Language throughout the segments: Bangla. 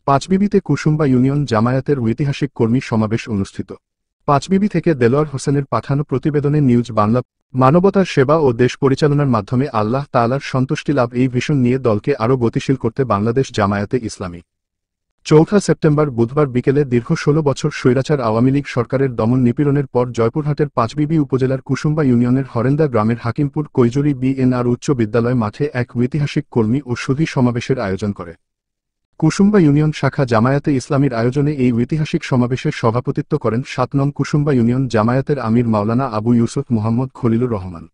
পাঁচবিবিতে কুসুম্বা ইউনিয়ন জামায়াতের ঐতিহাসিক কর্মী সমাবেশ অনুষ্ঠিত। পাঁচবিবি থেকে দেলোয়ার হোসেনের পাঠানো প্রতিবেদনে নিউজ বাংলা মানবতার সেবা ও দেশ পরিচালনার মাধ্যমে আল্লাহ তাআলার সন্তুষ্টি লাভ এই ভিশন নিয়ে দলকে আরও গতিশীল করতে বাংলাদেশ জামায়াতে ইসলামী ৪ সেপ্টেম্বর বুধবার বিকেলে দীর্ঘ ১৬ বছর স্বৈরাচার আওয়ামী লীগ সরকারের দমন নিপীড়নের পর জয়পুরহাটের পাঁচবিবি উপজেলার কুসুম্বা ইউনিয়নের হরেন্দা গ্রামের হাকিমপুর কৈজুরি বিএনআর উচ্চ বিদ্যালয় মাঠে এক ঐতিহাসিক কর্মী ও সুধী সমাবেশের আয়োজন করে। কুসুম্বা ইউনিয়ন শাখা জামায়াতে ইসলামীর আয়োজনে এই ঐতিহাসিক সমাবেশের সভাপতিত্ব করেন ৭ নং কুসুম্বা ইউনিয়ন জামায়াতের আমির মাওলানা আবু ইউসুফ মোহাম্মদ খলিলুর রহমান।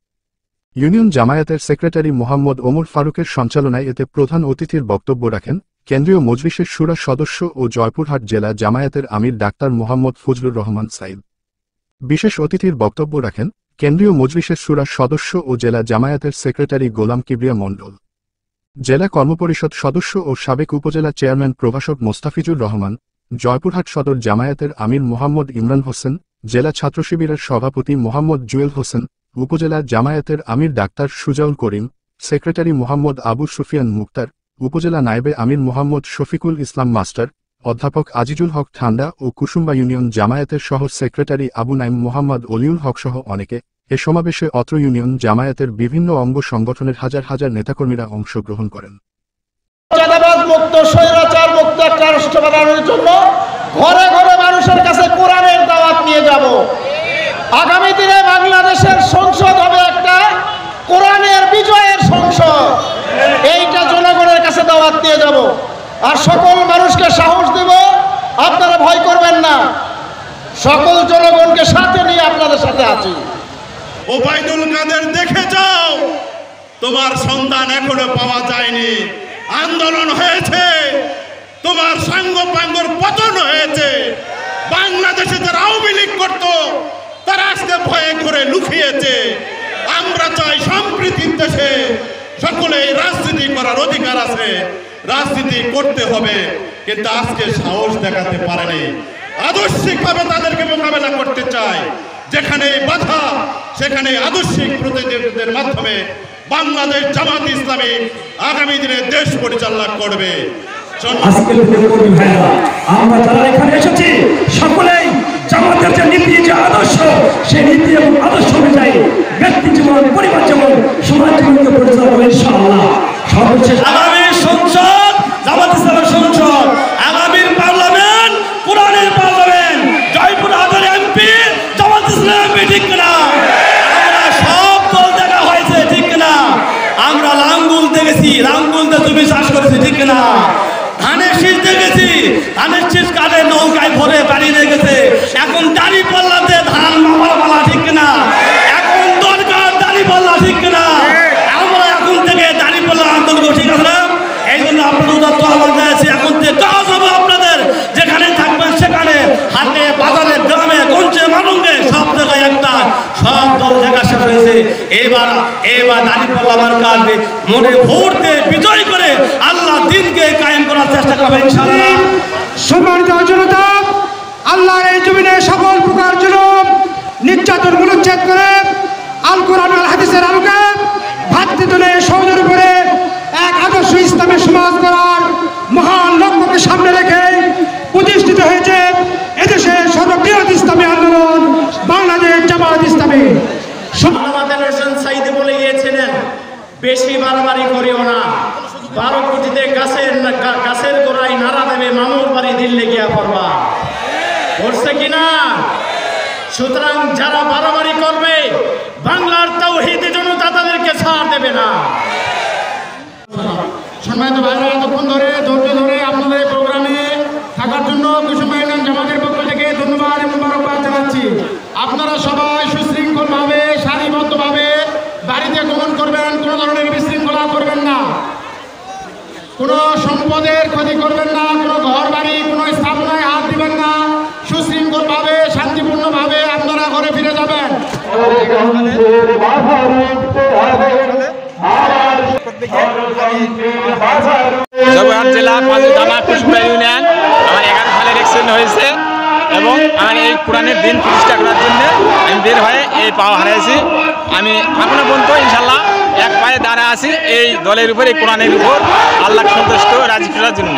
ইউনিয়ন জামায়াতের সেক্রেটারি মোহাম্মদ ওমর ফারুকের সঞ্চালনায় এতে প্রধান অতিথির বক্তব্য রাখেন কেন্দ্রীয় মজলিসের শুরা সদস্য ও জয়পুরহাট জেলা জামায়াতের আমির ডাক্তার মোহাম্মদ ফজলুর রহমান সাইদ। বিশেষ অতিথির বক্তব্য রাখেন কেন্দ্রীয় মজলিসের শুরা সদস্য ও জেলা জামায়াতের সেক্রেটারি গোলাম কিবরিয়া মণ্ডল, জেলা কর্মপরিষদ সদস্য ও সাবেক উপজেলা চেয়ারম্যান প্রভাষক মোস্তাফিজুর রহমান, জয়পুরহাট সদর জামায়াতের আমির মোহাম্মদ ইমরান হোসেন, জেলা ছাত্র শিবিরের সভাপতি মোহাম্মদ জুয়েল হোসেন, উপজেলা জামায়াতের আমির ডাক্তার সুজাউল করিম, সেক্রেটারি মোহাম্মদ আবু সুফিয়ান মুক্তার, উপজেলা নায়েবে আমির মোহাম্মদ শফিকুল ইসলাম মাস্টার, অধ্যাপক আজিজুল হক ঠান্ডা ও কুসুম্বা ইউনিয়ন জামায়াতের সহ সেক্রেটারি আবু নাইম মোহাম্মদ অলিউল হক সহ অনেকে। এ সমাবেশে অত্র ইউনিয়ন জামায়াতের বিভিন্ন অঙ্গ সংগঠনের হাজার হাজার নেতাকর্মীরা অংশগ্রহণ করেন। চাঁদাবাজ মুক্ত স্বৈরাচার মুক্ত একটা রাষ্ট্র বানানোর জন্য ঘরে ঘরে মানুষের কাছে কোরআনের দাওয়াত নিয়ে যাব। আগামী দিনে বাংলাদেশের সংসদ হবে একটা কোরআনের বিজয়ের সংসদ। এইটা জনগণের কাছে দাওয়াত নিয়ে যাব। আর সকল মানুষকে সাহস দেব, আপনারা ভয় করবেন না, সকল জনগণকে সাথে নিয়ে আপনাদের সাথে আছি। ওবায়দুল কাদের দেখে যাও, তোমার সন্ধান এখনো পাওয়া যায়নি। আন্দোলন হয়েছে, তোমার সাঙ্গ পাঙ্গর পতন হয়েছে। বাংলাদেশে যারা আওয়ামী লীগ করত তারা আজকে ভয়ে করে লুকিয়েছে। আমরা চাই সম্প্রীতির দেশে সকলে রাজনীতি করার অধিকার আছে, রাজনীতি করতে হবে, কিন্তু আজকে সাহস দেখাতে পারেনি। আদর্শিকভাবে তাদেরকে মোকাবেলা করতে চাই। যেখানে বাধা সেখানে আদর্শিক প্রতিনিধিদের মাধ্যমে বাংলাদেশ জামাত ইসলামী আগামী দিনে দেশ পরিচালনা করবে। আমরা যারা এখানে এসেছি সকলেই জামাতের যে নীতি, যে আদর্শ, সেই নীতি এবং আদর্শ অনুযায়ী ব্যক্তি জীবন, পরিবার জীবন, সমাজ জীবনকে পরিচালনা করবে ইনশাআল্লাহ। সর্বশেষ আগামী সংসদ জামাত ইসলামের সংসদ, আগামীর পার্লামেন্ট কোরআনের পার্লামেন্ট, জয়পুরহাটের এমপি জামাত ইসলামী, ঠিক না? আমরা সব দল দেখা হয়েছে, ঠিক না? আমরা লাঙ্গুল দেখেছি, লাঙ্গুলতে জমি চাষ করেছি, ঠিক না? ধানের শীষ দেখেছি, ধানের শীষ কাঠে নৌকায় ভরে বাড়ি রেখেছে। এখন দাড়ি পাল্লাতে ধান মামার পালা, ঠিক না? এখন দরকার দাড়ি পাল্লা, ঠিক না? আমরা এখন থেকে দাড়ি পাল্লা আন্দোলন করছি, ঠিক আছে না? এই জন্য আপনাদের উদাত্ত আহ্বান জানাচ্ছি। এখন থেকে কাজ হবে আপনাদের, যেখানে থাকবেন সেখানে, হাটে বাজারে গ্রামে গঞ্জে মালুঙ্গে সব জায়গায় একটা সব দল দেখা শেষ হয়েছে। এবার দাড়ি পাল্লা মার্কার মনে ভোট দিয়ে বিজয় করে আল্লাহ দিনকে কায়েম করার চেষ্টা করবে ইনশাআল্লাহ। সম্মানিত জনতা, আল্লাহর এই জমিনে সকল প্রকার জুলুম নির্যাতন উচ্ছেদ করে আল কোরআন আল হাদিসের আলোকে ভ্রাতৃত্বের সৌজের উপরে এক আদর্শ ইসলামী সমাজ গড়ার মহান লক্ষ্যকে সামনে রেখে প্রতিষ্ঠিত হয়েছে এদেশের সর্ববৃহৎ ইসলামী আন্দোলন বাংলাদেশ জামাত ইসলামী। সাইদে বলে গিয়েছিলেন, বেশি বাড়াবাড়ি করিও না, 12 কোটিতে গাছের গোড়ায় নাড়া দেবে, মামুর বাড়ি দিল্লি গিয়া পড়বা। করছে কিনা? সুতরাং যারা বাড়াবাড়ি করবে বাংলার তাওহীদি জনতা তাদেরকে ছাড় দেবে না। সম্মানিত ভাইরা, এতক্ষণ ধরে ধৈর্য ধরে আপনাদের প্রোগ্রামে থাকার জন্য কুসুম্বা ইউনিয়ন জামাতের পক্ষ থেকে ধন্যবাদ এবং মোবারকবাদ জানাচ্ছি। আপনারা সবাই সুশৃঙ্খলভাবে সারিবদ্ধভাবে বাড়িতে গমন করবেন, কোনো ধরনের বিশৃঙ্খলা করবেন না, কোনো সম্পদের ক্ষতি করবেন না, কোনো ঘর বাড়ি কোনো স্থাপনায় হাত দিবেন না। সুশৃঙ্খলভাবে শান্তিপূর্ণভাবে আপনারা ঘরে ফিরে যাবেন। জয়পুরহাট জেলা জামাত কুসুম্বা ইউনিয়ন আমার 11 সালের অ্যাক্সিডেন্ট হয়েছে এবং আমার এই কোরআনের দিন প্রতিষ্ঠা করার জন্য আমি বের হয়ে এই পাওয়া হারিয়েছি। আমি এখনো পর্যন্ত ইনশাল্লাহ এক পায়ে দাঁড়া আছি এই দলের উপর, এই কোরআনের উপর আল্লাহ সন্তুষ্ট রাজি করার জন্য।